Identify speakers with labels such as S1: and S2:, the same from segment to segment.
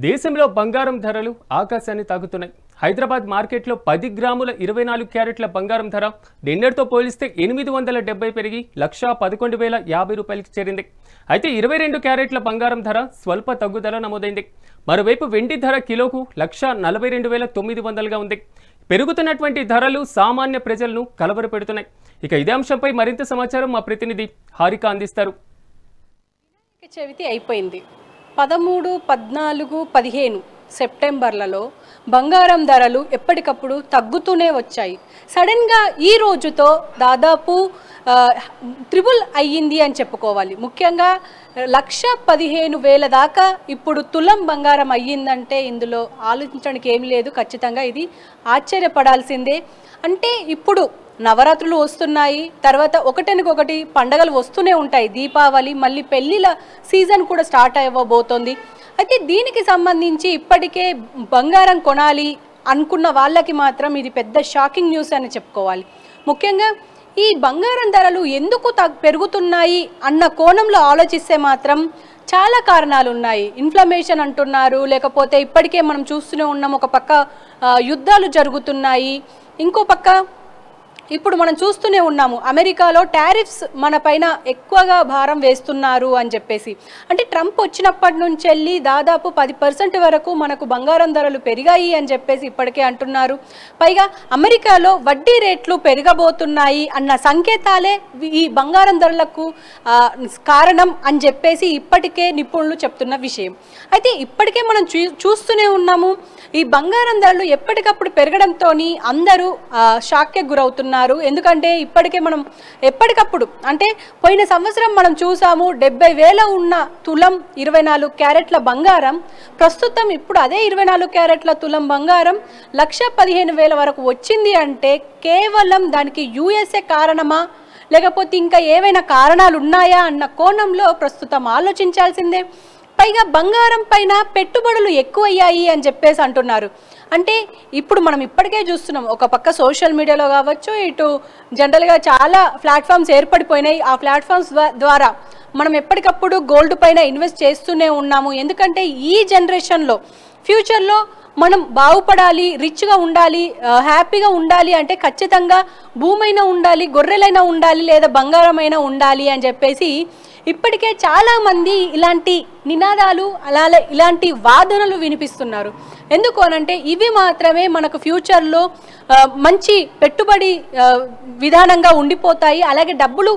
S1: దేశంలో బంగారం ధరలు ఆకాశాన్ని తాకుతున్నాయి. హైదరాబాద్ మార్కెట్లో 10 గ్రాముల 24 క్యారెట్ల బంగారం ధర నిన్నటితో పోలిస్తే 870 పెరిగి 1,11,050 రూపాయలకు చేరింది. అయితే 22 క్యారెట్ల బంగారం ధర స్వల్ప తగ్గుదల నమోదైంది. మరోవైపు వెండి ధర కిలోకు 1,42,900గా ఉంది. పెరుగుతున్నటువంటి ధరలు సామాన్య ప్రజలను కలవరపెడుతున్నాయి. ఇక ఇదే అంశంపై మరింత సమాచారం మా ప్రతినిధి హారిక అందిస్తారు.
S2: వినాయక చవితి అయిపోయింది. 13, 14, 15 సెప్టెంబర్లలో బంగారం ధరలు ఎప్పటికప్పుడు తగ్గుతూనే వచ్చాయి. సడన్గా ఈ రోజుతో దాదాపు ట్రిపుల్ అయ్యింది అని చెప్పుకోవాలి. ముఖ్యంగా 1,15,000 దాకా ఇప్పుడు తులం బంగారం అయ్యిందంటే ఇందులో ఆలోచించడానికి ఏమీ లేదు. ఖచ్చితంగా ఇది ఆశ్చర్యపడాల్సిందే. అంటే ఇప్పుడు నవరాత్రులు వస్తున్నాయి, తర్వాత ఒకటెనుకొకటి పండగలు వస్తూనే ఉంటాయి. దీపావళి, మళ్ళీ పెళ్ళిళ్ళ సీజన్ కూడా స్టార్ట్ అవ్వబోతోంది. అయితే దీనికి సంబంధించి ఇప్పటికే బంగారం కొనాలి అనుకున్న వాళ్ళకి మాత్రం ఇది పెద్ద షాకింగ్ న్యూస్ అని చెప్పుకోవాలి. ముఖ్యంగా ఈ బంగారం ధరలు ఎందుకు పెరుగుతున్నాయి అన్న కోణంలో ఆలోచిస్తే మాత్రం చాలా కారణాలు ఉన్నాయి. ఇన్ఫ్లమేషన్ అంటున్నారు, లేకపోతే ఇప్పటికే మనం చూస్తూనే ఉన్నాం, ఒక పక్క యుద్ధాలు జరుగుతున్నాయి, ఇంకో పక్క ఇప్పుడు మనం చూస్తూనే ఉన్నాము అమెరికాలో టారిఫ్స్ మన పైన ఎక్కువగా భారం వేస్తున్నారు అని చెప్పేసి. అంటే ట్రంప్ వచ్చినప్పటి నుంచి వెళ్ళి దాదాపు 10% వరకు మనకు బంగారం ధరలు పెరిగాయి అని చెప్పేసి ఇప్పటికే అంటున్నారు. పైగా అమెరికాలో వడ్డీ రేట్లు పెరగబోతున్నాయి అన్న సంకేతాలే ఈ బంగారం ధరలకు కారణం అని చెప్పేసి ఇప్పటికే నిపుణులు చెప్తున్న విషయం. అయితే ఇప్పటికే మనం చూస్తూనే ఉన్నాము, ఈ బంగారం ధరలు ఎప్పటికప్పుడు పెరగడంతో అందరూ షాక్కి గురవుతున్నారు. ఎందుకంటే ఇప్పటికే మనం ఎప్పటికప్పుడు అంటే పోయిన సంవత్సరం మనం చూసాము 70,000 ఉన్న తులం 24 క్యారెట్ల బంగారం ప్రస్తుతం ఇప్పుడు అదే 24 క్యారెట్ల తులం బంగారం 1,15,000 వరకు వచ్చింది. అంటే కేవలం దానికి యుఎస్ఏ కారణమా, లేకపోతే ఇంకా ఏవైనా కారణాలు ఉన్నాయా అన్న కోణంలో ప్రస్తుతం ఆలోచించాల్సిందే. పైగా బంగారం పైన పెట్టుబడులు ఎక్కువయ్యాయి అని చెప్పేసి అంటున్నారు. అంటే ఇప్పుడు మనం ఇప్పటికే చూస్తున్నాం, ఒక పక్క సోషల్ మీడియాలో కావచ్చు, ఇటు జనరల్గా చాలా ప్లాట్ఫామ్స్ ఏర్పడిపోయినాయి. ఆ ప్లాట్ఫామ్స్ ద్వారా మనం ఎప్పటికప్పుడు గోల్డ్ పైన ఇన్వెస్ట్ చేస్తూనే ఉన్నాము. ఎందుకంటే ఈ జనరేషన్లో ఫ్యూచర్లో మనం బాగుపడాలి, రిచ్గా ఉండాలి, హ్యాపీగా ఉండాలి అంటే ఖచ్చితంగా భూమైనా ఉండాలి, గొర్రెలైనా ఉండాలి, లేదా బంగారమైనా ఉండాలి అని చెప్పేసి ఇప్పటికే చాలామంది ఇలాంటి నినాదాలు ఇలాంటి వాదనలు వినిపిస్తున్నారు. ఎందుకు అనంటే ఇవి మాత్రమే మనకు ఫ్యూచర్లో మంచి పెట్టుబడి విధానంగా ఉండిపోతాయి. అలాగే డబ్బులు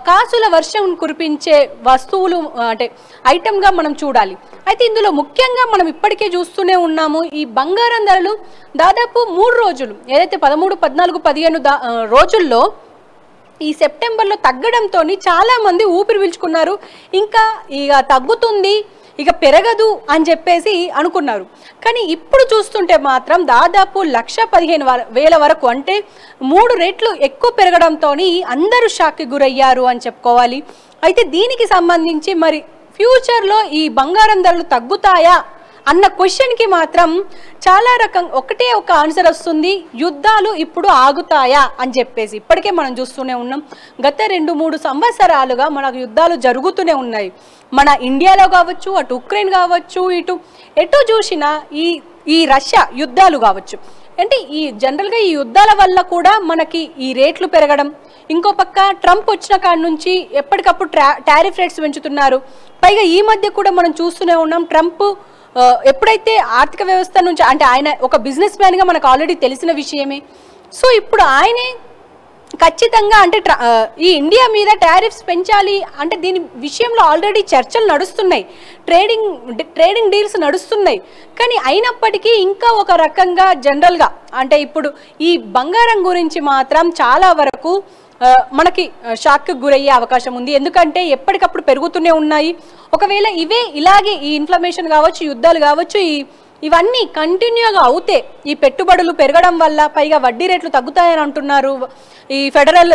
S2: కాసుల వర్షం కురిపించే వస్తువులు అంటే ఐటమ్గా మనం చూడాలి. అయితే ఇందులో ముఖ్యంగా మనం ఇప్పటికే చూస్తూనే ఉన్నాము, ఈ బంగారం ధరలు దాదాపు 3 రోజులు ఏదైతే 13, 14, 15 రోజుల్లో ఈ సెప్టెంబర్లో తగ్గడంతో చాలామంది ఊపిరి పీల్చుకున్నారు. ఇంకా ఇక తగ్గుతుంది, ఇక పెరగదు అని చెప్పేసి అనుకున్నారు. కానీ ఇప్పుడు చూస్తుంటే మాత్రం దాదాపు 1,15,000 వరకు అంటే 3 రెట్లు ఎక్కువ పెరగడంతో అందరూ షాక్కి గురయ్యారు అని చెప్పుకోవాలి. అయితే దీనికి సంబంధించి మరి ఫ్యూచర్లో ఈ బంగారం ధరలు తగ్గుతాయా అన్న క్వశ్చన్కి మాత్రం చాలా ఒకటే ఒక ఆన్సర్ వస్తుంది, యుద్ధాలు ఇప్పుడు ఆగుతాయా అని చెప్పేసి. ఇప్పటికే మనం చూస్తూనే ఉన్నాం, గత 2-3 సంవత్సరాలుగా మనకు యుద్ధాలు జరుగుతూనే ఉన్నాయి. మన ఇండియాలో కావచ్చు, అటు ఉక్రెయిన్ కావచ్చు, ఎటు చూసినా ఈ రష్యా యుద్ధాలు కావచ్చు. అంటే ఈ జనరల్గా ఈ యుద్ధాల వల్ల కూడా మనకి ఈ రేట్లు పెరగడం, ఇంకో పక్క ట్రంప్ వచ్చిన కాడి నుంచి ఎప్పటికప్పుడు టారిఫ్ రేట్స్ పెంచుతున్నారు. పైగా ఈ మధ్య కూడా మనం చూస్తూనే ఉన్నాం, ట్రంప్ ఎప్పుడైతే ఆర్థిక వ్యవస్థ నుంచి అంటే ఆయన ఒక బిజినెస్ మ్యాన్గా మనకు ఆల్రెడీ తెలిసిన విషయమే. సో ఇప్పుడు ఆయనే ఖచ్చితంగా అంటే ఈ ఇండియా మీద టారిఫ్స్ పెంచాలి అంటే దీని విషయంలో ఆల్రెడీ చర్చలు నడుస్తున్నాయి, ట్రేడింగ్ డీల్స్ నడుస్తున్నాయి. కానీ అయినప్పటికీ ఇంకా ఒక రకంగా జనరల్గా అంటే ఇప్పుడు ఈ బంగారం గురించి మాత్రం చాలా వరకు మనకి షాక్కి గురయ్యే అవకాశం ఉంది. ఎందుకంటే ఎప్పటికప్పుడు పెరుగుతూనే ఉన్నాయి. ఒకవేళ ఇలాగే ఈ ఇన్ఫ్లమేషన్ కావచ్చు, యుద్ధాలు కావచ్చు, ఇవన్నీ కంటిన్యూగా అవుతే ఈ పెట్టుబడులు పెరగడం వల్ల పైగా వడ్డీ రేట్లు తగ్గుతాయని అంటున్నారు ఈ ఫెడరల్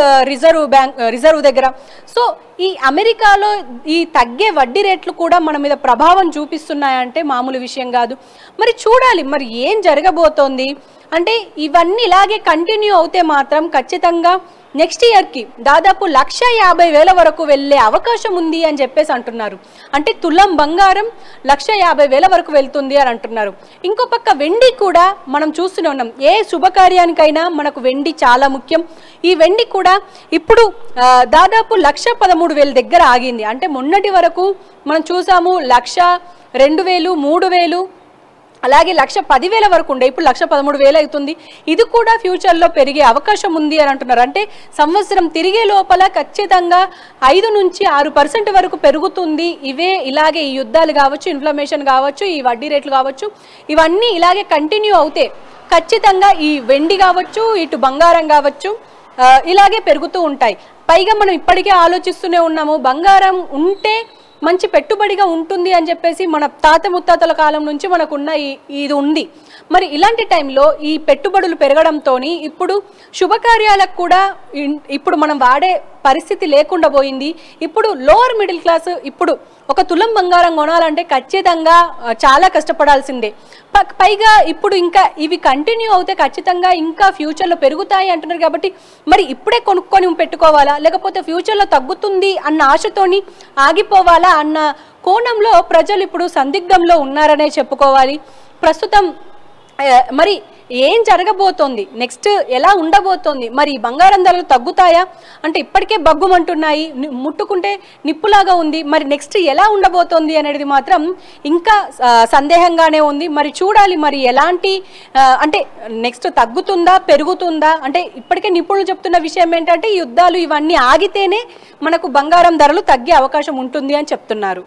S2: రిజర్వ్ దగ్గర. సో ఈ అమెరికాలో ఈ తగ్గే వడ్డీ రేట్లు కూడా మన మీద ప్రభావం చూపిస్తున్నాయంటే మామూలు విషయం కాదు. మరి చూడాలి మరి ఏం జరగబోతోంది. అంటే ఇవన్నీ ఇలాగే కంటిన్యూ అవుతే మాత్రం ఖచ్చితంగా నెక్స్ట్ ఇయర్కి దాదాపు 1,50,000 వరకు వెళ్ళే అవకాశం ఉంది అని చెప్పేసి అంటున్నారు. అంటే తులం బంగారం 1,50,000 వరకు వెళ్తుంది అని అంటున్నారు. ఇంకో పక్క వెండి కూడా మనం చూస్తూనే ఉన్నాం. ఏ శుభకార్యానికైనా మనకు వెండి చాలా ముఖ్యం. ఈ వెండి కూడా ఇప్పుడు దాదాపు 1,13,000 దగ్గర ఆగింది. అంటే మొన్నటి వరకు మనం చూసాము 1,00,000, 2,000, 3,000, అలాగే 1,10,000 వరకు ఉండే, ఇప్పుడు 1,13,000 అవుతుంది. ఇది కూడా ఫ్యూచర్లో పెరిగే అవకాశం ఉంది అని అంటున్నారు. అంటే సంవత్సరం తిరిగే లోపల ఖచ్చితంగా 5 నుంచి 6% వరకు పెరుగుతుంది. ఇలాగే ఈ యుద్ధాలు కావచ్చు, ఇన్ఫ్లమేషన్ కావచ్చు, ఈ వడ్డీ రేట్లు కావచ్చు, ఇవన్నీ ఇలాగే కంటిన్యూ అవుతే ఖచ్చితంగా ఈ వెండి కావచ్చు, ఇటు బంగారం కావచ్చు ఇలాగే పెరుగుతూ ఉంటాయి. పైగా మనం ఇప్పటికే ఆలోచిస్తూనే ఉన్నాము, బంగారం ఉంటే మంచి పెట్టుబడిగా ఉంటుంది అని చెప్పేసి మన తాత ముత్తాతల కాలం నుంచి మనకున్న ఇది ఉంది. మరి ఇలాంటి టైంలో ఈ పెట్టుబడులు పెరగడంతో ఇప్పుడు శుభకార్యాలకు కూడా ఇప్పుడు మనం వాడే పరిస్థితి లేకుండా పోయింది. ఇప్పుడు లోవర్ మిడిల్ క్లాస్ ఇప్పుడు ఒక తులం బంగారం కొనాలంటే ఖచ్చితంగా చాలా కష్టపడాల్సిందే. పైగా ఇప్పుడు ఇంకా ఇవి కంటిన్యూ అవుతే ఖచ్చితంగా ఇంకా ఫ్యూచర్లో పెరుగుతాయి అంటున్నారు. కాబట్టి మరి ఇప్పుడే కొనుక్కొని పెట్టుకోవాలా, లేకపోతే ఫ్యూచర్లో తగ్గుతుంది అన్న ఆశతోని ఆగిపోవాలా అన్న కోణంలో ప్రజలు ఇప్పుడు సందిగ్ధంలో ఉన్నారనే చెప్పుకోవాలి. ప్రస్తుతం మరి ఏం జరగబోతోంది, నెక్స్ట్ ఎలా ఉండబోతోంది, మరి బంగారం ధరలు తగ్గుతాయా అంటే ఇప్పటికే బగ్గుమంటున్నాయి, ముట్టుకుంటే నిప్పులాగా ఉంది. మరి నెక్స్ట్ ఎలా ఉండబోతోంది అనేది మాత్రం ఇంకా సందేహంగానే ఉంది. మరి చూడాలి మరి ఎలాంటి అంటే నెక్స్ట్ తగ్గుతుందా పెరుగుతుందా. అంటే ఇప్పటికే నిపుణులు చెప్తున్న విషయం ఏంటంటే యుద్ధాలు ఇవన్నీ ఆగితేనే మనకు బంగారం ధరలు తగ్గే అవకాశం ఉంటుంది అని చెప్తున్నారు.